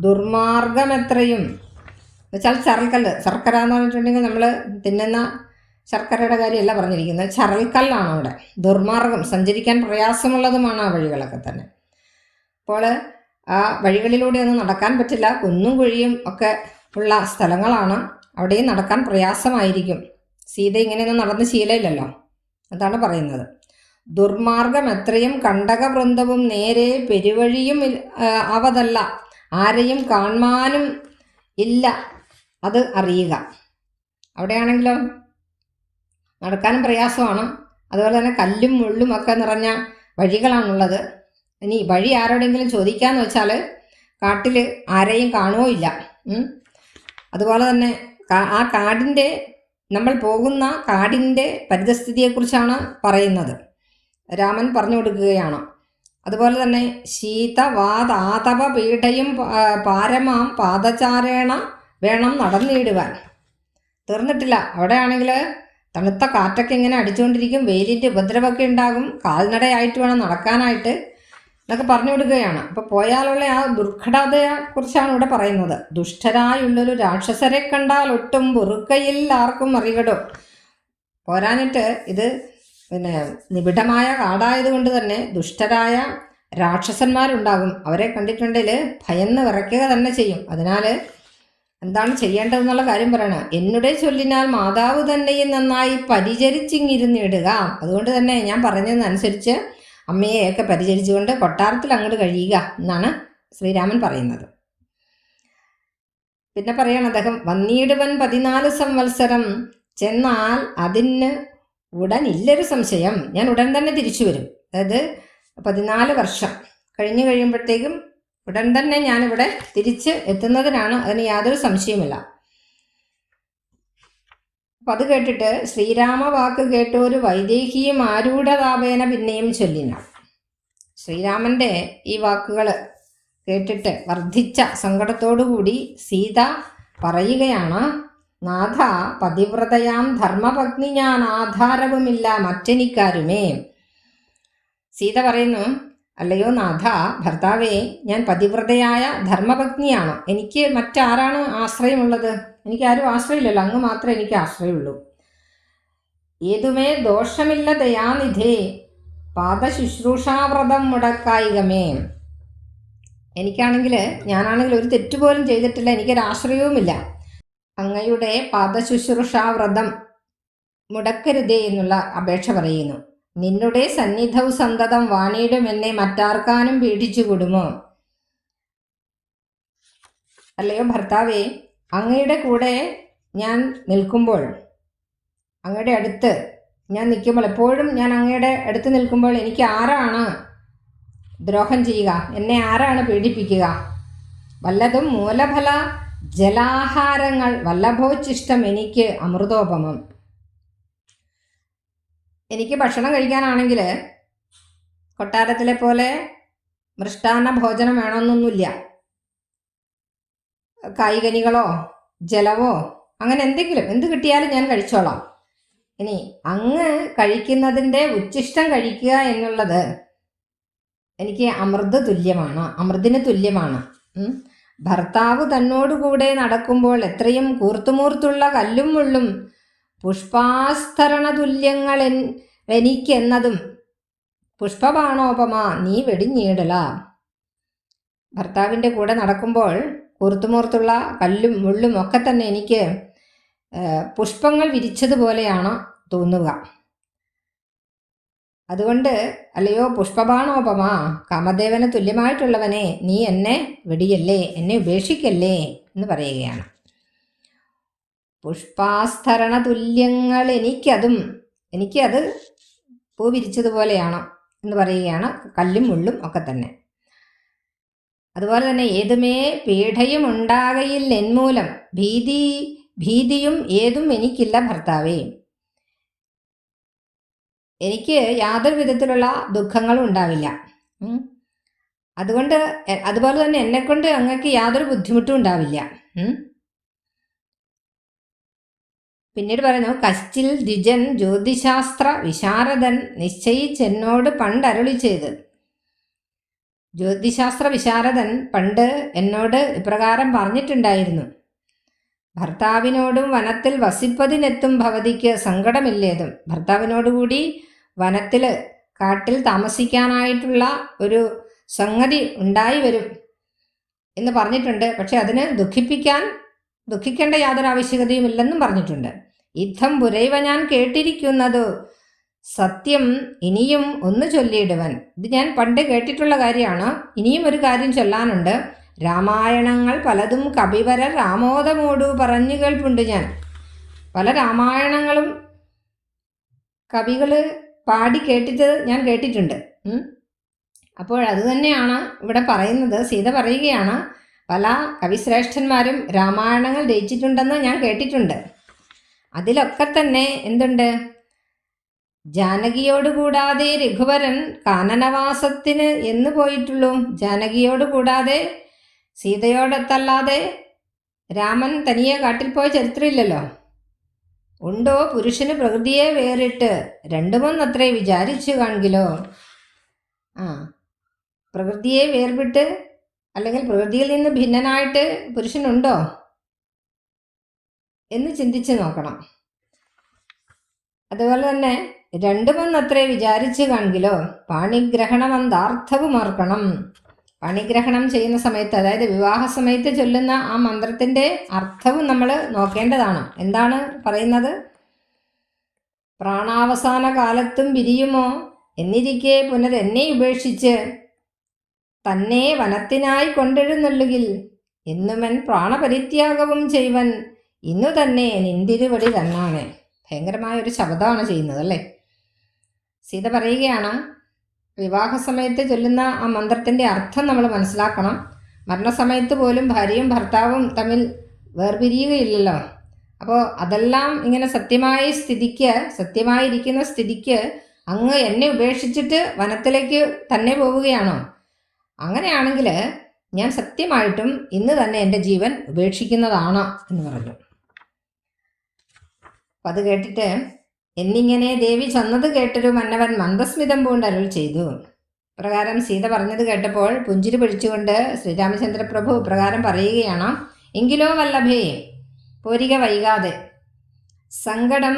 ദുർമാർഗമെത്രയും വെച്ചാൽ ശർക്കര എന്ന് പറഞ്ഞിട്ടുണ്ടെങ്കിൽ നമ്മൾ തിന്നുന്ന ശർക്കരയുടെ കാര്യമല്ല പറഞ്ഞിരിക്കുന്നത്, ചരൽക്കല്ലാണ് അവിടെ. ദുർമാർഗം, സഞ്ചരിക്കാൻ പ്രയാസമുള്ളതുമാണ് ആ വഴികളൊക്കെ തന്നെ. അപ്പോൾ ആ വഴികളിലൂടെ ഒന്നും നടക്കാൻ പറ്റില്ല. കുന്നും കുഴിയും ഒക്കെ ഉള്ള സ്ഥലങ്ങളാണ്. അവിടെയും നടക്കാൻ പ്രയാസമായിരിക്കും. സീത ഇങ്ങനെയൊന്നും നടന്ന് ശീലമില്ലല്ലോ, അതാണ് പറയുന്നത്. ദുർമാർഗം എത്രയും കണ്ടകവൃന്ദവും നേരെ പെരുവഴിയും അവതല്ല, ആരെയും കാണാനും ഇല്ല, അത് അറിയുക. അവിടെയാണെങ്കിലോ നടക്കാനും പ്രയാസമാണ്. അതുപോലെ തന്നെ കല്ലും മുള്ളും ഒക്കെ നിറഞ്ഞ വഴികളാണുള്ളത്. ഇനി വഴി ആരോടെങ്കിലും ചോദിക്കാന്ന് വെച്ചാൽ കാട്ടിൽ ആരെയും കാണുകയോ ഇല്ല. അതുപോലെ തന്നെ ആ കാടിൻ്റെ, നമ്മൾ പോകുന്ന കാടിൻ്റെ പരിതസ്ഥിതിയെക്കുറിച്ചാണ് പറയുന്നത്. രാമൻ പറഞ്ഞു കൊടുക്കുകയാണ്. അതുപോലെ തന്നെ ശീതവാതാതപ പീഠയും പാരമാം പാദചാരേണ വേണം നടന്നിടുവാൻ. തീർന്നിട്ടില്ല. അവിടെയാണെങ്കിൽ തണുത്ത കാറ്റൊക്കെ ഇങ്ങനെ അടിച്ചുകൊണ്ടിരിക്കും, വെയിലിൻ്റെ ഉപദ്രവമൊക്കെ ഉണ്ടാകും, കാൽനടയായിട്ട് വേണം നടക്കാനായിട്ട് എന്നൊക്കെ പറഞ്ഞു കൊടുക്കുകയാണ്. അപ്പോൾ പോയാലുള്ള ആ ദുർഘടതയെക്കുറിച്ചാണ് ഇവിടെ പറയുന്നത്. ദുഷ്ടരായുള്ളൊരു രാക്ഷസരെ കണ്ടാൽ ഒട്ടും പൊറുക്കയിൽ ആർക്കും അറികടോ. പോരാനിട്ട് ഇത് പിന്നെ നിബിഡമായ കാടായതുകൊണ്ട് തന്നെ ദുഷ്ടരായ രാക്ഷസന്മാരുണ്ടാകും. അവരെ കണ്ടിട്ടുണ്ടെങ്കിൽ ഭയന്ന് വിറയ്ക്കുക തന്നെ ചെയ്യും. അതിനാൽ എന്താണ് ചെയ്യേണ്ടതെന്നുള്ള കാര്യം പറയണം. എന്നുടെ ചൊല്ലിനാൽ മാതാവ് തന്നെയും നന്നായി പരിചരിച്ചിങ്ങിരുന്നിടുക. അതുകൊണ്ട് തന്നെ ഞാൻ പറഞ്ഞതനുസരിച്ച് അമ്മയെയൊക്കെ പരിചരിച്ചുകൊണ്ട് കൊട്ടാരത്തിൽ അങ്ങോട്ട് കഴിയുക എന്നാണ് ശ്രീരാമൻ പറയുന്നത്. പിന്നെ പറയണം അദ്ദേഹം, വന്നിടുവൻ 14 സംവത്സരം ചെന്നാൽ അതിന് ഉടനില്ലൊരു സംശയം, ഞാൻ ഉടൻ തന്നെ തിരിച്ചു വരും. അതായത് 14 വർഷം കഴിഞ്ഞു കഴിയുമ്പോഴത്തേക്കും ഉടൻ തന്നെ ഞാനിവിടെ തിരിച്ച് എത്തുന്നതിനാണ്, അതിന് യാതൊരു സംശയമില്ല. അപ്പം അത് കേട്ടിട്ട് ശ്രീരാമ വാക്ക് കേട്ടൊരു വൈദേഹിയും ആരൂഢതാപേന പിന്നെയും ചൊല്ലിനാൾ. ശ്രീരാമൻ്റെ ഈ വാക്കുകൾ കേട്ടിട്ട് വർദ്ധിച്ച സങ്കടത്തോടുകൂടി സീത പറയുകയാണ്, നാഥ പതിവ്രതയാം ധർമ്മപത്നി ഞാൻ, ആധാരവുമില്ല മറ്റെനിക്കാരുമേ. സീത പറയുന്നു, അല്ലയോ നാഥ, ഭർത്താവേ, ഞാൻ പതിവ്രതയായ ധർമ്മപത്നിയാണ്, എനിക്ക് മറ്റാരാണ് ആശ്രയമുള്ളത്? എനിക്കാരും ആശ്രയമില്ലല്ലോ, അങ്ങ് മാത്രമേ എനിക്ക് ആശ്രയമുള്ളൂ. ഏതുമേ ദോഷമില്ല ദയാനിധേ, പാദശുശ്രൂഷാവ്രതം മുടക്കായികമേ. ഞാനാണെങ്കിൽ ഒരു തെറ്റുപോലും ചെയ്തിട്ടില്ല, എനിക്കൊരാശ്രയവുമില്ല. അങ്ങയുടെ പാദശുശ്രൂഷാവ്രതം മുടക്കരുതേ എന്നുള്ള അപേക്ഷ പറയുന്നു. നിന്നുടെ സന്നിധൗ സന്തതം വാണിയിടും എന്നെ മറ്റാർക്കാനും പീഡിച്ചു കൊടുമോ? അല്ലയോ ഭർത്താവേ, അങ്ങയുടെ കൂടെ ഞാൻ നിൽക്കുമ്പോൾ, അങ്ങയുടെ അടുത്ത് ഞാൻ നിൽക്കുമ്പോൾ, എപ്പോഴും ഞാൻ അങ്ങയുടെ അടുത്ത് നിൽക്കുമ്പോൾ എനിക്ക് ആരാണ് ദ്രോഹം ചെയ്യുക? എന്നെ ആരാണ് പീഡിപ്പിക്കുക? വല്ലതും മൂലഫല ജലാഹാരങ്ങൾ വല്ലഭോച്ചിഷ്ടം എനിക്ക് അമൃതോപമം. എനിക്ക് ഭക്ഷണം കഴിക്കാനാണെങ്കിൽ കൊട്ടാരത്തിലെ പോലെ മൃഷ്ടാന്ന ഭോജനം വേണമെന്നൊന്നുമില്ല. കായ്കനികളോ ജലമോ അങ്ങനെ എന്തെങ്കിലും എന്ത് കിട്ടിയാലും ഞാൻ കഴിച്ചോളാം. ഇനി അങ്ങ് കഴിക്കുന്നതിൻ്റെ ഉച്ഛിഷ്ടം കഴിക്കുക എന്നുള്ളത് എനിക്ക് അമൃതിന് തുല്യമാണ്. ഭർത്താവ് തന്നോടുകൂടെ നടക്കുമ്പോൾ എത്രയും കൂർത്തുമൂർത്തുള്ള കല്ലും മുള്ളും പുഷ്പാസ്തരണ തുല്യങ്ങൾ എനിക്കെന്നതും പുഷ്പബാണോപമ നീ വെടിഞ്ഞീടല. ഭർത്താവിൻ്റെ കൂടെ നടക്കുമ്പോൾ കൂർത്തുമൂർത്തുള്ള കല്ലും മുള്ളും ഒക്കെ തന്നെ എനിക്ക് പുഷ്പങ്ങൾ വിരിച്ചതുപോലെയാണ് തോന്നുക. അതുകൊണ്ട് അല്ലയോ പുഷ്പബാണോപമ, കാമദേവന് തുല്യമായിട്ടുള്ളവനെ, നീ എന്നെ വെടിയല്ലേ, എന്നെ ഉപേക്ഷിക്കല്ലേ എന്ന് പറയുകയാണ്. പുഷ്പാസ്തരണ തുല്യങ്ങൾ എനിക്കത് പൂ വിരിച്ചതുപോലെയാണ് എന്ന് പറയുകയാണ്. കല്ലും മുള്ളും ഒക്കെ തന്നെ. അതുപോലെ തന്നെ ഏതുമേ പീഡയും ഉണ്ടാകയില്ല എന്മൂലം, ഭീതിയും ഏതും എനിക്കില്ല ഭർത്താവേ. എനിക്ക് യാതൊരു വിധത്തിലുള്ള ദുഃഖങ്ങളും ഉണ്ടാവില്ല. അതുപോലെ തന്നെ എന്നെക്കൊണ്ട് അങ്ങക്ക് യാതൊരു ബുദ്ധിമുട്ടും ഉണ്ടാവില്ല. പിന്നീട് പറയുന്നു, കശ്ചിൽ ദ്വിജൻ ജ്യോതിശാസ്ത്ര വിശാരദൻ നിശ്ചയിച്ചെന്നോട് പണ്ടരുളി ചെയ്ത്. ജ്യോതിശാസ്ത്ര വിശാരദൻ പണ്ട് എന്നോട് ഇപ്രകാരം പറഞ്ഞിട്ടുണ്ടായിരുന്നു, ഭർത്താവിനോടും വനത്തിൽ വസിപ്പതിനെത്തും ഭവതിക്ക് സങ്കടമില്ലേതും. ഭർത്താവിനോടുകൂടി വനത്തിൽ കാട്ടിൽ താമസിക്കാനായിട്ടുള്ള ഒരു സംഗതി ഉണ്ടായി വരും എന്ന് പറഞ്ഞിട്ടുണ്ട്. പക്ഷെ അതിന് ദുഃഖിക്കേണ്ട യാതൊരു ആവശ്യകതയും ഇല്ലെന്നും പറഞ്ഞിട്ടുണ്ട്. യുദ്ധം പുരൈവ ഞാൻ കേട്ടിരിക്കുന്നതു സത്യം ഇനിയും ഒന്ന് ചൊല്ലിയിടുവൻ. ഇത് ഞാൻ പണ്ട് കേട്ടിട്ടുള്ള കാര്യമാണ്, ഇനിയും ഒരു കാര്യം ചൊല്ലാനുണ്ട്. രാമായണങ്ങൾ പലതും കവിവര രാമോദമോടു പറഞ്ഞു കേൾപ്പുണ്ട് ഞാൻ. പല രാമായണങ്ങളും കവികൾ പാടി കേട്ടിട്ട് ഞാൻ കേട്ടിട്ടുണ്ട്. അപ്പോൾ അത് തന്നെയാണ് ഇവിടെ പറയുന്നത്. സീത പറയുകയാണ്, പല കവിശ്രേഷ്ഠന്മാരും രാമായണങ്ങൾ രചിച്ചിട്ടുണ്ടെന്ന് ഞാൻ കേട്ടിട്ടുണ്ട്. അതിലൊക്കെ തന്നെ എന്തുണ്ട്? ജാനകിയോട് കൂടാതെ രഘുവരൻ കാനനവാസത്തിന് എന്ന് പോയിട്ടുള്ളൂ. ജാനകിയോട് കൂടാതെ സീതയോടൊത്തല്ലാതെ രാമൻ തനിയെ കാട്ടിൽ പോയ ചരിത്രമില്ലല്ലോ. ഉണ്ടോ പുരുഷന് പ്രകൃതിയെ വേറിട്ട് രണ്ടുമൊന്നത്രേ വിചാരിച്ചു കാണിലോ. പ്രകൃതിയെ വേർവിട്ട് അല്ലെങ്കിൽ പ്രകൃതിയിൽ നിന്ന് ഭിന്നനായിട്ട് പുരുഷനുണ്ടോ എന്ന് ചിന്തിച്ച് നോക്കണം. അതുപോലെ തന്നെ രണ്ടുമൊന്നത്രേ വിചാരിച്ചു കാണിലോ. പാണിഗ്രഹണമെന്താർത്ഥവും ഓർക്കണം. പണിഗ്രഹണം ചെയ്യുന്ന സമയത്ത്, അതായത് വിവാഹ സമയത്ത് ചൊല്ലുന്ന ആ മന്ത്രത്തിൻ്റെ അർത്ഥവും നമ്മൾ നോക്കേണ്ടതാണ്. എന്താണ് പറയുന്നത്? പ്രാണാവസാന കാലത്തും പിരിയുമോ എന്നിരിക്കെ പുനരെന്നെ ഉപേക്ഷിച്ച് തന്നെ വനത്തിനായി കൊണ്ടെഴുന്നള്ളുകിൽ എന്നുമൻ പ്രാണപരിത്യാഗവും ചെയ്വൻ ഇന്നു തന്നെ നിന്തിരുവടി തന്നാണ്. ഭയങ്കരമായൊരു ശബ്ദമാണ് ചെയ്യുന്നത് അല്ലേ. സീത പറയുകയാണ്, വിവാഹസമയത്ത് ചൊല്ലുന്ന ആ മന്ത്രത്തിൻ്റെ അർത്ഥം നമ്മൾ മനസ്സിലാക്കണം. മരണസമയത്ത് പോലും ഭാര്യയും ഭർത്താവും തമ്മിൽ വേർപിരിയുകയില്ലല്ലോ. അപ്പോൾ അതെല്ലാം ഇങ്ങനെ സത്യമായിരിക്കുന്ന സ്ഥിതിക്ക് അങ്ങ് എന്നെ ഉപേക്ഷിച്ചിട്ട് വനത്തിലേക്ക് തന്നെ പോവുകയാണോ? അങ്ങനെയാണെങ്കിൽ ഞാൻ സത്യമായിട്ടും ഇന്ന് തന്നെ എൻ്റെ ജീവൻ ഉപേക്ഷിക്കുന്നതാണ് എന്ന് പറഞ്ഞു. അപ്പം അത് കേട്ടിട്ട് എന്നിങ്ങനെ ദേവി ചൊന്നത് കേട്ടൊരു മന്നവൻ മന്ദസ്മിതം പൂണ്ട് അരുൾ ചെയ്തു. പ്രകാരം സീത പറഞ്ഞത് കേട്ടപ്പോൾ പുഞ്ചിരി പൊഴിച്ചുകൊണ്ട് ശ്രീരാമചന്ദ്രപ്രഭു പ്രകാരം പറയുകയാണ്, എങ്കിലോ വല്ലഭേ പോരിക വൈകാതെ, സങ്കടം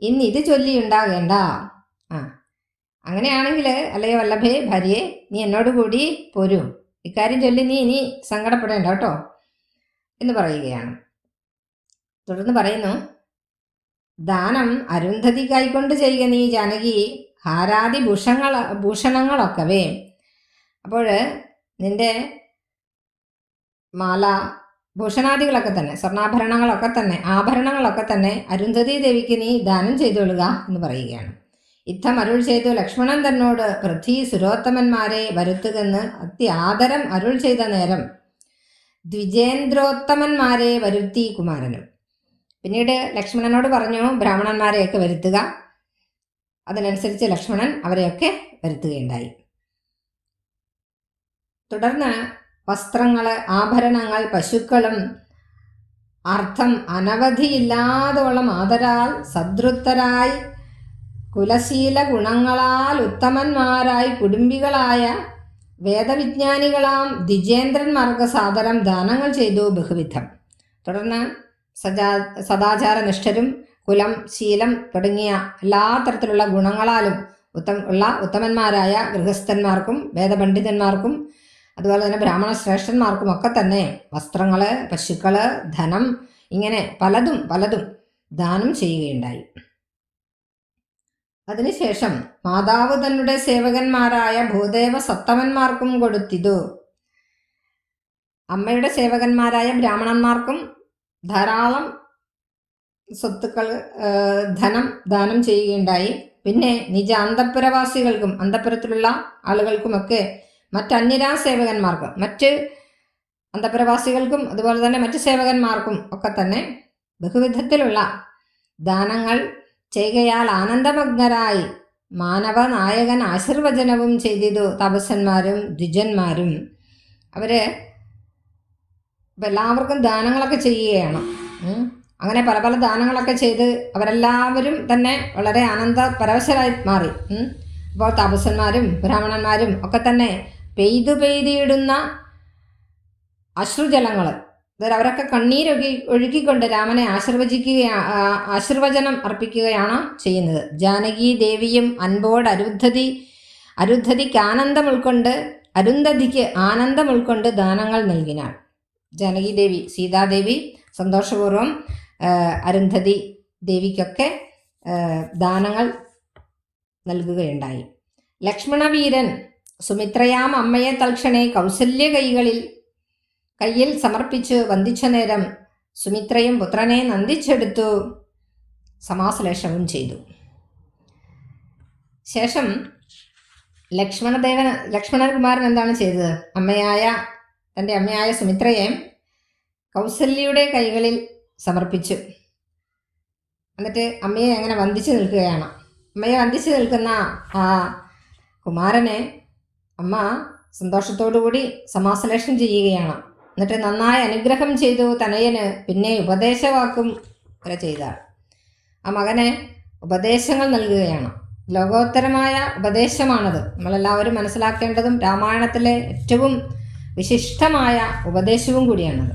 ഇന്നിത് ചൊല്ലിയുണ്ടാകേണ്ട. അങ്ങനെയാണെങ്കിൽ അല്ലയോ വല്ലഭേ ഭാര്യയെ, നീ എന്നോട് കൂടി പോരൂ, ഇക്കാര്യം ചൊല്ലി നീ ഇനി സങ്കടപ്പെടേണ്ട കേട്ടോ എന്ന് പറയുകയാണ്. തുടർന്ന് പറയുന്നു, ദാനം അരുന്ധതി കൈക്കൊണ്ട് ചെയ്യുക നീ ജാനകി ഹാരാദി ഭൂഷണങ്ങളൊക്കവേ. അപ്പോൾ നിന്റെ മാല ഭൂഷണാദികളൊക്കെ തന്നെ, ആഭരണങ്ങളൊക്കെ തന്നെ അരുന്ധതി ദേവിക്ക് നീ ദാനം ചെയ്തുകൊള്ളുക എന്ന് പറയുകയാണ്. യുദ്ധം അരുൾ ചെയ്തു ലക്ഷ്മണൻ തന്നോട് പൃഥ്വി സുരോത്തമന്മാരെ വരുത്തുകെന്ന് അത്യാദരം അരുൾ ചെയ്ത നേരം ദ്വിജേന്ദ്രോത്തമന്മാരെ വരുത്തി കുമാരനും. പിന്നീട് ലക്ഷ്മണനോട് പറഞ്ഞു ബ്രാഹ്മണന്മാരെയൊക്കെ വരുത്തുക. അതിനനുസരിച്ച് ലക്ഷ്മണൻ അവരെയൊക്കെ വരുത്തുകയുണ്ടായി. തുടർന്ന് വസ്ത്രങ്ങൾ, ആഭരണങ്ങൾ, പശുക്കളും അർത്ഥം അനവധിയില്ലാതോളം ആദരാൽ സദ്രുത്തരായി കുലശീല ഗുണങ്ങളാൽ ഉത്തമന്മാരായി കുടുംബികളായ വേദവിജ്ഞാനികളാം ദ്വിജേന്ദ്രന്മാർക്ക് സാദരം ദാനങ്ങൾ ചെയ്തു ബഹുവിധം. തുടർന്ന് സദാചാരനിഷ്ഠരും കുലം, ശീലം തുടങ്ങിയ എല്ലാ തരത്തിലുള്ള ഗുണങ്ങളാലും ഉത്തമന്മാരായ ഗൃഹസ്ഥന്മാർക്കും വേദപണ്ഡിതന്മാർക്കും അതുപോലെ തന്നെ ബ്രാഹ്മണ ശ്രേഷ്ഠന്മാർക്കും ഒക്കെ തന്നെ വസ്ത്രങ്ങൾ, പശുക്കൾ, ധനം ഇങ്ങനെ പലതും ദാനം ചെയ്യുകയുണ്ടായി. അതിനുശേഷം മാതാവ് തന്നെ സേവകന്മാരായ ഭൂദേവ സത്തമന്മാർക്കും കൊടുത്തിതു. അമ്മയുടെ സേവകന്മാരായ ബ്രാഹ്മണന്മാർക്കും ധാരാളം സ്വത്തുക്കൾ, ധനം ദാനം ചെയ്യുകയുണ്ടായി. പിന്നെ നിജ അന്തഃപുരവാസികൾക്കും അന്തഃപുരത്തിലുള്ള ആളുകൾക്കുമൊക്കെ മറ്റന്യരാ സേവകന്മാർക്കും മറ്റ് അന്തഃപുരവാസികൾക്കും അതുപോലെ തന്നെ മറ്റ് സേവകന്മാർക്കും ഒക്കെ തന്നെ ബഹുവിധത്തിലുള്ള ദാനങ്ങൾ ചെയ്യുകയാൽ ആനന്ദമഗ്നരായി മാനവനായകൻ ആശീർവചനവും ചെയ്തിതു തപസ്സന്മാരും ദ്വിജന്മാരും. അവർ എല്ലാവർക്കും ദാനങ്ങളൊക്കെ ചെയ്യുകയാണ്. അങ്ങനെ പല ദാനങ്ങളൊക്കെ ചെയ്ത് അവരെല്ലാവരും തന്നെ വളരെ ആനന്ദപരവശരായി മാറി. അപ്പോൾ തപസ്സന്മാരും ബ്രാഹ്മണന്മാരും ഒക്കെ തന്നെ പെയ്തിടുന്ന അശ്രുജലങ്ങൾ, അതായത് അവരൊക്കെ ഒഴുക്കിക്കൊണ്ട് രാമനെ ആശീർവചനം അർപ്പിക്കുകയാണ് ചെയ്യുന്നത്. ജാനകി ദേവിയും അൻപോട് അരുന്ധതിക്ക് ആനന്ദം ഉൾക്കൊണ്ട് ദാനങ്ങൾ നൽകിനാൾ. ജാനകി ദേവി, സീതാദേവി സന്തോഷപൂർവ്വം അരുന്ധതി ദേവിക്കൊക്കെ ദാനങ്ങൾ നൽകുകയുണ്ടായി. ലക്ഷ്മണവീരൻ സുമിത്രയാം അമ്മയെ തൽക്ഷണേ കൗസല്യ കയ്യിൽ സമർപ്പിച്ചു വന്ദിച്ച നേരം സുമിത്രയും പുത്രനെ നന്ദിച്ചെടുത്തു സമാശ്ലേഷവും ചെയ്തു. ശേഷം ലക്ഷ്മണകുമാരൻ എന്താണ് ചെയ്തത്? തൻ്റെ അമ്മയായ സുമിത്രയെ കൗസല്യയുടെ കൈകളിൽ സമർപ്പിച്ചു. എന്നിട്ട് അമ്മയെ അങ്ങനെ വന്ദിച്ചു നിൽക്കുകയാണ്. അമ്മയെ വന്ദിച്ചു നിൽക്കുന്ന ആ കുമാരനെ അമ്മ സന്തോഷത്തോടുകൂടി സമാശ്ലേഷം ചെയ്യുകയാണ്. എന്നിട്ട് നന്നായി അനുഗ്രഹം ചെയ്തു തനയന്. പിന്നെ ഉപദേശവാക്കും വരെ ചെയ്താൾ. ആ മകനെ ഉപദേശങ്ങൾ നൽകുകയാണ്. ലോകോത്തരമായ ഉപദേശമാണത്. നമ്മളെല്ലാവരും മനസ്സിലാക്കേണ്ടതും രാമായണത്തിലെ ഏറ്റവും വിശിഷ്ടമായ ഉപദേശവും കൂടിയാണത്.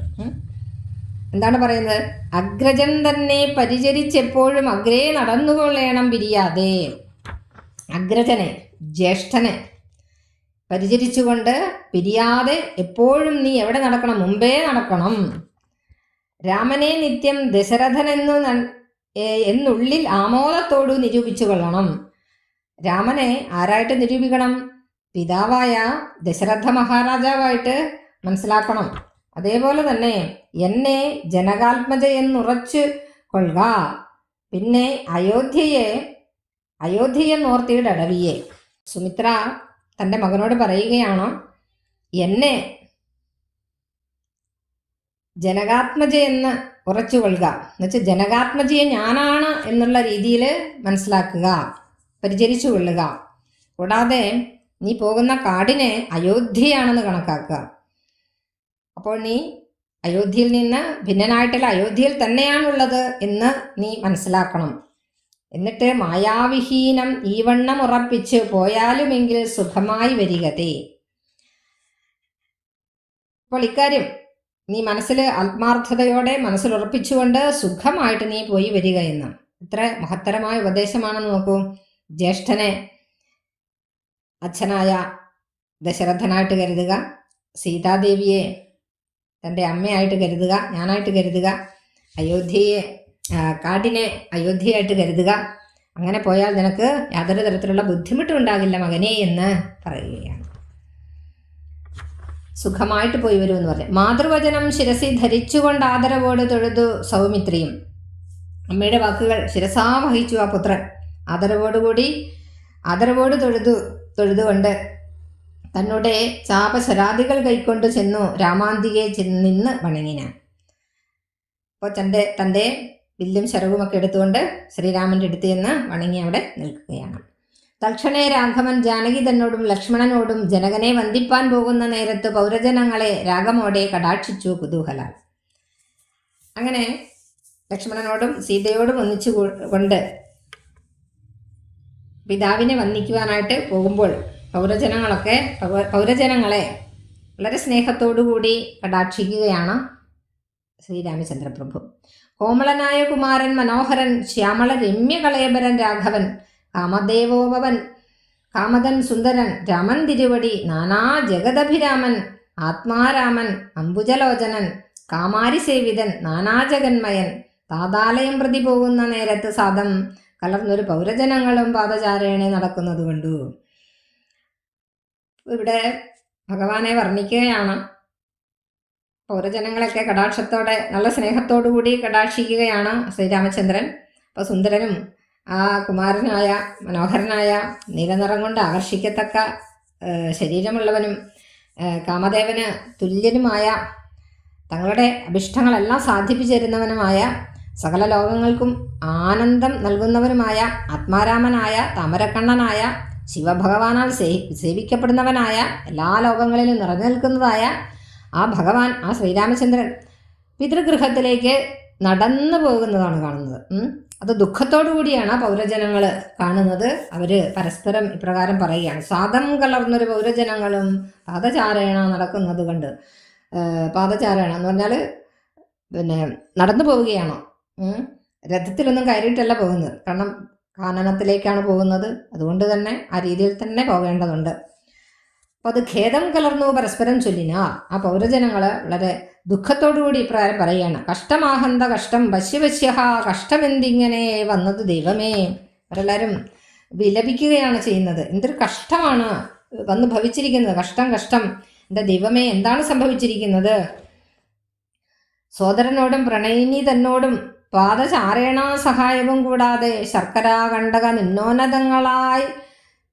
എന്താണ് പറയുന്നത്? അഗ്രജൻ തന്നെ പരിചരിച്ചെപ്പോഴും അഗ്രേ നടന്നുകൊള്ളേണം പിരിയാതെ. അഗ്രജനെ, ജ്യേഷ്ഠനെ പരിചരിച്ചുകൊണ്ട് പിരിയാതെ എപ്പോഴും നീ എവിടെ നടക്കണം? മുമ്പേ നടക്കണം. രാമനെ നിത്യം എന്നുള്ളിൽ ആമോദത്തോടു നിരൂപിച്ചു കൊള്ളണം. രാമനെ ആരായിട്ട് നിരൂപിക്കണം? പിതാവായ ദശരഥ മഹാരാജാവായിട്ട് മനസ്സിലാക്കണം. അതേപോലെ തന്നെ എന്നെ ജനകാത്മജയെന്നുറച്ചു കൊള്ളുക. പിന്നെ അയോധ്യയെന്നോർത്തിയിടവിയെ. സുമിത്ര തൻ്റെ മകനോട് പറയുകയാണ്, എന്നെ ജനകാത്മജയെന്ന് ഉറച്ചു കൊള്ളുക. എന്നുവെച്ചാൽ ജനകാത്മജയെ ഞാനാണ് എന്നുള്ള രീതിയിൽ മനസ്സിലാക്കുക, പരിചരിച്ചു കൊള്ളുക. കൂടാതെ നീ പോകുന്ന കാടിനെ അയോധ്യയാണെന്ന് കണക്കാക്കുക. അപ്പോൾ നീ അയോധ്യയിൽ നിന്ന് ഭിന്നനായിട്ടുള്ള അയോധ്യയിൽ തന്നെയാണുള്ളത് എന്ന് നീ മനസ്സിലാക്കണം. എന്നിട്ട് മായാവിഹീനം ഈ വണ്ണം ഉറപ്പിച്ച് പോയാലുമെങ്കിൽ സുഖമായി വരികതേ. അപ്പോൾ ഇക്കാര്യം നീ മനസ്സിൽ ആത്മാർത്ഥതയോടെ മനസ്സിലുറപ്പിച്ചുകൊണ്ട് സുഖമായിട്ട് നീ പോയി വരിക എന്ന്. ഇത്ര മഹത്തരമായ ഉപദേശമാണെന്ന് നോക്കൂ. ജ്യേഷ്ഠനെ അച്ഛനായ ദശരഥനായിട്ട് കരുതുക, സീതാദേവിയെ തൻ്റെ അമ്മയായിട്ട് കരുതുക, ഞാനായിട്ട് കരുതുക, കാടിനെ അയോധ്യയായിട്ട് കരുതുക. അങ്ങനെ പോയാൽ നിനക്ക് യാതൊരു തരത്തിലുള്ള ബുദ്ധിമുട്ടും ഉണ്ടാകില്ല മകനെ എന്ന് പറയുകയാണ്. സുഖമായിട്ട് പോയി വരുമെന്ന് പറഞ്ഞു. മാതൃവചനം ശിരസി ധരിച്ചുകൊണ്ട് ആദരവോട് തൊഴുതു സൗമിത്രിയും. അമ്മയുടെ വാക്കുകൾ ശിരസാ വഹിച്ചു ആ പുത്രൻ. ആദരവോട് തൊഴുതുകൊണ്ട് തന്നുടെ ചാപശരാദികൾ കൈക്കൊണ്ട് ചെന്നു രാമാന്തികയെ നിന്ന് വണങ്ങിനാൻ. അപ്പോൾ തൻ്റെ വില്ലും ശരവുമൊക്കെ എടുത്തുകൊണ്ട് ശ്രീരാമൻ്റെ അടുത്ത് ചെന്ന് വണങ്ങി അവിടെ നിൽക്കുകയാണ്. തൽക്ഷണേ രാഘവൻ ജാനകി തന്നോടും ലക്ഷ്മണനോടും ജനകനെ വന്ദിപ്പാൻ പോകുന്ന നേരത്ത് പൗരജനങ്ങളെ രാഗമോടെ കടാക്ഷിച്ചു കുതൂഹലാൽ. അങ്ങനെ ലക്ഷ്മണനോടും സീതയോടും ഒന്നിച്ചു കൊണ്ട് പിതാവിനെ വന്ദിക്കുവാനായിട്ട് പോകുമ്പോൾ പൗരജനങ്ങളെ വളരെ സ്നേഹത്തോടുകൂടി കടാക്ഷിക്കുകയാണ് ശ്രീരാമചന്ദ്രപ്രഭു. കോമളനായ കുമാരൻ മനോഹരൻ ശ്യാമള രമ്യകളേബരൻ രാഘവൻ കാമദേവോപവൻ കാമദൻ സുന്ദരൻ രാമൻ തിരുവടി നാനാ ജഗദഭിരാമൻ ആത്മാരാമൻ അംബുജലോചനൻ കാമാരി സേവിതൻ നാനാജഗന്മയൻ താതാലയം പ്രതി പോകുന്ന നേരത്ത് സാദം കലർന്നൊരു പൗരജനങ്ങളും പാദചാരേണെ നടക്കുന്നത് കൊണ്ടു. ഇവിടെ ഭഗവാനെ വർണ്ണിക്കുകയാണ്. പൗരജനങ്ങളൊക്കെ കടാക്ഷത്തോടെ നല്ല സ്നേഹത്തോടു കൂടി കടാക്ഷിക്കുകയാണ് ശ്രീരാമചന്ദ്രൻ. അപ്പോൾ സുന്ദരനും ആ കുമാരനായ മനോഹരനായ നീലനിറം കൊണ്ട് ആകർഷിക്കത്തക്ക ശരീരമുള്ളവനും കാമദേവന് തുല്യനുമായ തങ്ങളുടെ അഭിഷ്ടങ്ങളെല്ലാം സാധിപ്പിച്ചു തരുന്നവനുമായ സകല ലോകങ്ങൾക്കും ആനന്ദം നൽകുന്നവനുമായ ആത്മാരാമനായ താമരക്കണ്ണനായ ശിവഭഗവാനാൽ സേവിക്കപ്പെടുന്നവനായ എല്ലാ ലോകങ്ങളിലും നിറഞ്ഞു നിൽക്കുന്നതായ ആ ഭഗവാൻ, ആ ശ്രീരാമചന്ദ്രൻ പിതൃഗൃഹത്തിലേക്ക് നടന്നു പോകുന്നതാണ് കാണുന്നത്. അത് ദുഃഖത്തോടു കൂടിയാണ് പൗരജനങ്ങൾ കാണുന്നത്. അവർ പരസ്പരം ഇപ്രകാരം പറയുകയാണ്, സാദം കലർന്നൊരു പൗരജനങ്ങളും പാദചാരേണ നടക്കുന്നത് കണ്ട്. പാദചാരേണ എന്ന് പറഞ്ഞാൽ പിന്നെ നടന്നു പോവുകയാണോ, രഥത്തിലൊന്നും കയറിയിട്ടല്ല പോകുന്നത്. കാരണം കാനനത്തിലേക്കാണ് പോകുന്നത്. അതുകൊണ്ട് തന്നെ ആ രീതിയിൽ തന്നെ പോകേണ്ടതുണ്ട്. അപ്പോൾ അത് ഖേദം കലർന്നു പരസ്പരം ചൊല്ലിന. ആ പൗരജനങ്ങൾ വളരെ ദുഃഖത്തോടുകൂടി ഇപ്രകാരം പറയുകയാണ്, കഷ്ടമാഹന്ത കഷ്ടം വശ്യവശ്യഹ, കഷ്ടമെന്തിങ്ങനെ വന്നത് ദൈവമേ. അവരെല്ലാവരും വിലപിക്കുകയാണ് ചെയ്യുന്നത്. എന്തൊരു കഷ്ടമാണ് വന്ന് ഭവിച്ചിരിക്കുന്നത്, കഷ്ടം. എൻ്റെ ദൈവമേ, എന്താണ് സംഭവിച്ചിരിക്കുന്നത്? സോദരനോടും പ്രണയിനി തന്നോടും പാദചാരേണ സഹായവും കൂടാതെ ശർക്കരാകണ്ടക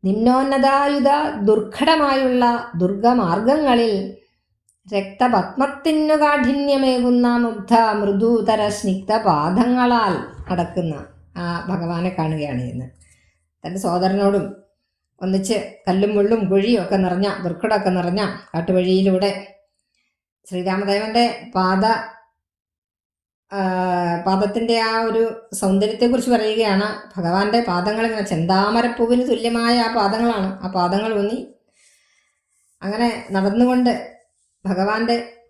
നിമ്നോന്നതായുധ ദുർഘടമായുള്ള ദുർഗമാർഗങ്ങളിൽ രക്തപത്മത്തിനു കാഠിന്യമേകുന്ന മുഗ്ധ മൃദുതര സ്നിഗ്ധ പാദങ്ങളാൽ നടക്കുന്ന ആ ഭഗവാനെ കാണുകയാണ് ഇന്ന്. തൻ്റെ സോദരനോടും ഒന്നിച്ച് കല്ലും മുള്ളും കുഴിയും ഒക്കെ നിറഞ്ഞ ദുർഘടമൊക്കെ നിറഞ്ഞ കാട്ടുവഴിയിലൂടെ ശ്രീരാമദേവൻ്റെ പാദത്തിൻ്റെ ആ ഒരു സൗന്ദര്യത്തെക്കുറിച്ച് പറയുകയാണ്. ഭഗവാന്റെ പാദങ്ങൾ ഇങ്ങനെ ചെന്താമരപ്പൂവിന് തുല്യമായ ആ പാദങ്ങളാണ്. ആ പാദങ്ങൾ ഊന്നി അങ്ങനെ നടന്നുകൊണ്ട്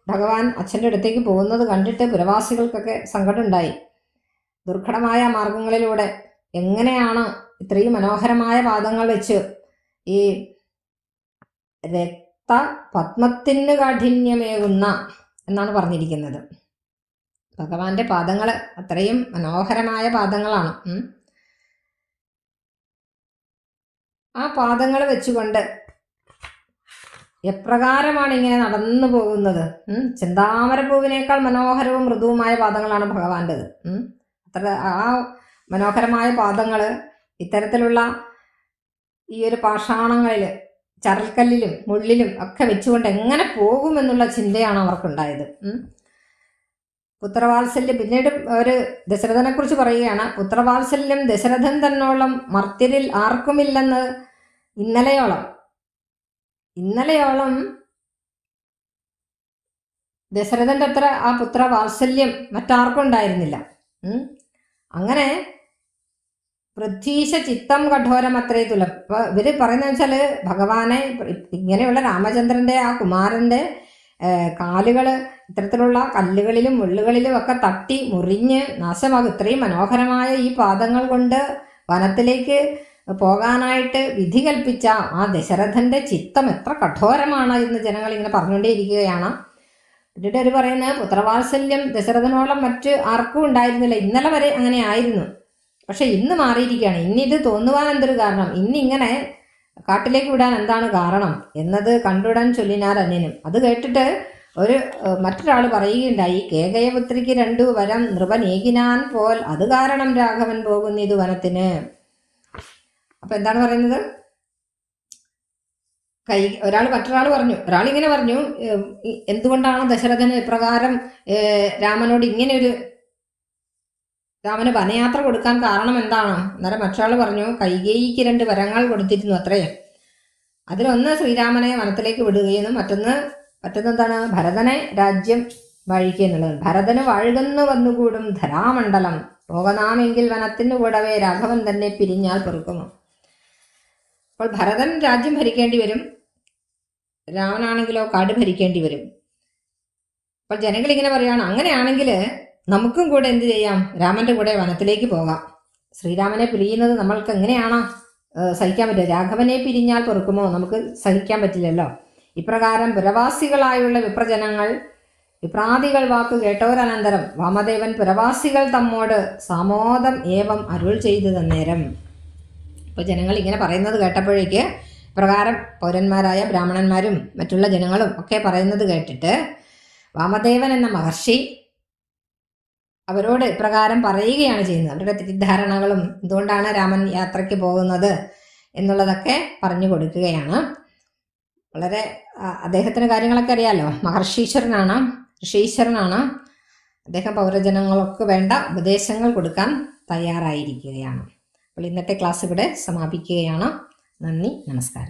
ഭഗവാൻ അച്ഛൻ്റെ അടുത്തേക്ക് പോകുന്നത് കണ്ടിട്ട് പുരവാസികൾക്കൊക്കെ സങ്കടമുണ്ടായി. ദുർഘടമായ മാർഗങ്ങളിലൂടെ എങ്ങനെയാണ് ഇത്രയും മനോഹരമായ പാദങ്ങൾ വെച്ച് ഈ രക്തപത്മത്തിന് കാഠിന്യമേകുന്ന എന്നാണ് പറഞ്ഞിരിക്കുന്നത്. ഭഗവാന്റെ പാദങ്ങൾ അത്രയും മനോഹരമായ പാദങ്ങളാണ്. ആ പാദങ്ങൾ വെച്ചുകൊണ്ട് എപ്രകാരമാണ് ഇങ്ങനെ നടന്നു പോകുന്നത്. ചെന്താമരപ്പൂവിനേക്കാൾ മനോഹരവും മൃദുവുമായ പാദങ്ങളാണ് ഭഗവാന്റേത്. അത്ര ആ മനോഹരമായ പാദങ്ങൾ ഇത്തരത്തിലുള്ള ഈ ഒരു പാഷാണങ്ങളിൽ, ചരൽക്കല്ലിലും മുള്ളിലും ഒക്കെ വെച്ചുകൊണ്ട് എങ്ങനെ പോകുമെന്നുള്ള ചിന്തയാണ് അവർക്കുണ്ടായത്. പുത്രവാത്സല്യം, പിന്നീട് ഒരു ദശരഥനെ കുറിച്ച് പറയുകയാണ്, പുത്രവാത്സല്യം ദശരഥൻ തന്നോളം മർത്യരിൽ ആർക്കുമില്ലെന്ന് ഇന്നലെയോളം ദശരഥന്റെ അത്ര ആ പുത്രവാത്സല്യം മറ്റാർക്കും ഉണ്ടായിരുന്നില്ല. അങ്ങനെ പൃഥ്വീശ ചിത്തം കഠോരം അത്രേ തുലം. അപ്പൊ ഇവര് പറയുന്നത് വെച്ചാൽ ഭഗവാനെ ഇങ്ങനെയുള്ള രാമചന്ദ്രന്റെ ആ കുമാരന്റെ കാലുകൾ ഇത്തരത്തിലുള്ള കല്ലുകളിലും മുള്ളുകളിലും ഒക്കെ തട്ടി മുറിഞ്ഞ് നാശമാകും. ഇത്രയും മനോഹരമായ ഈ പാദങ്ങൾ കൊണ്ട് വനത്തിലേക്ക് പോകാനായിട്ട് വിധി കൽപ്പിച്ച ആ ദശരഥന്റെ ചിത്തം എത്ര കഠോരമാണ് എന്ന് ജനങ്ങൾ ഇങ്ങനെ പറഞ്ഞുകൊണ്ടേയിരിക്കുകയാണ്. പിന്നീട് അവർ പറയുന്നത് പുത്രവാത്സല്യം ദശരഥനോളം മറ്റ് ആർക്കും ഉണ്ടായിരുന്നില്ല. ഇന്നലെ വരെ അങ്ങനെ ആയിരുന്നു, പക്ഷെ ഇന്ന് മാറിയിരിക്കുകയാണ്. ഇന്നിത് തോന്നുവാൻ എന്തൊരു കാരണം, ഇന്നിങ്ങനെ കാട്ടിലേക്ക് വിടാൻ എന്താണ് കാരണം എന്നത് കണ്ടുവിടാൻ ചൊല്ലിനാർ അന്യനും. അത് കേട്ടിട്ട് മറ്റൊരാൾ പറയുകയുണ്ടായി, കേകയപുത്രിക്ക് 2 വരം നൃപനേകിനാൻ പോൽ അത് കാരണം രാഘവൻ പോകുന്നിതു വനത്തിന്. അപ്പൊ എന്താണ് പറയുന്നത്? മറ്റൊരാൾ പറഞ്ഞു, ഒരാളിങ്ങനെ പറഞ്ഞു, എന്തുകൊണ്ടാണ് ദശരഥന് ഇപ്രകാരം രാമന് വനയാത്ര കൊടുക്കാൻ കാരണം എന്താണ്? അന്നേരം മറ്റൊരാൾ പറഞ്ഞു, കൈകേയിക്ക് 2 വരങ്ങൾ കൊടുത്തിരുന്നു അത്രേ. അതിലൊന്ന് ശ്രീരാമനെ വനത്തിലേക്ക് വിടുകയെന്നും മറ്റൊന്നെന്താണ് ഭരതനെ രാജ്യം വാഴിക്കുക എന്നുള്ളത്. ഭരതന് വാഴുകന്നു വന്നുകൂടും ധരാമണ്ഡലം പോകനാമെങ്കിൽ വനത്തിനു കൂടവേ രാഘവൻ തന്നെ പിരിഞ്ഞാൽ പൊറുക്കുമോ. അപ്പോൾ ഭരതൻ രാജ്യം ഭരിക്കേണ്ടി വരും, രാമനാണെങ്കിലോ കാട് ഭരിക്കേണ്ടി വരും. അപ്പോൾ ജനങ്ങൾ ഇങ്ങനെ പറയുകയാണ്, അങ്ങനെയാണെങ്കിൽ നമുക്കും കൂടെ എന്ത് ചെയ്യാം, രാമന്റെ കൂടെ വനത്തിലേക്ക് പോകാം. ശ്രീരാമനെ പിരിയുന്നത് നമ്മൾക്ക് എങ്ങനെയാണ് സഹിക്കാൻ പറ്റുക? രാഘവനെ പിരിഞ്ഞാൽ പൊറുക്കുമോ? നമുക്ക് സഹിക്കാൻ പറ്റില്ലല്ലോ. ഇപ്രകാരം പുരവാസികളായുള്ള വിപ്രജനങ്ങൾ വിപ്രാദികൾ വാക്ക് കേട്ടോരനന്തരം വാമദേവൻ പുരവാസികൾ തമ്മോട് സാമോദം ഏവം അരുൾ ചെയ്തു തന്നേരം. ഇപ്പോൾ ജനങ്ങൾ ഇങ്ങനെ പറയുന്നത് കേട്ടപ്പോഴേക്ക് പ്രകാരം പൗരന്മാരായ ബ്രാഹ്മണന്മാരും മറ്റുള്ള ജനങ്ങളും ഒക്കെ പറയുന്നത് കേട്ടിട്ട് വാമദേവൻ എന്ന മഹർഷി അവരോട് ഇപ്രകാരം പറയുകയാണ് ചെയ്യുന്നത്. അവരുടെ തെറ്റിദ്ധാരണകളും എന്തുകൊണ്ടാണ് രാമൻ യാത്രയ്ക്ക് പോകുന്നത് എന്നുള്ളതൊക്കെ പറഞ്ഞു കൊടുക്കുകയാണ്. വളരെ അദ്ദേഹത്തിന് കാര്യങ്ങളൊക്കെ അറിയാലോ, മഹർഷീശ്വരനാണ്, ഋഷീശ്വരനാണ്. അദ്ദേഹം പൗരജനങ്ങൾക്ക് വേണ്ട ഉപദേശങ്ങൾ കൊടുക്കാൻ തയ്യാറായിരിക്കുകയാണ്. അപ്പോൾ ഇന്നത്തെ ക്ലാസ് ഇവിടെ സമാപിക്കുകയാണ്. നന്ദി, നമസ്കാരം.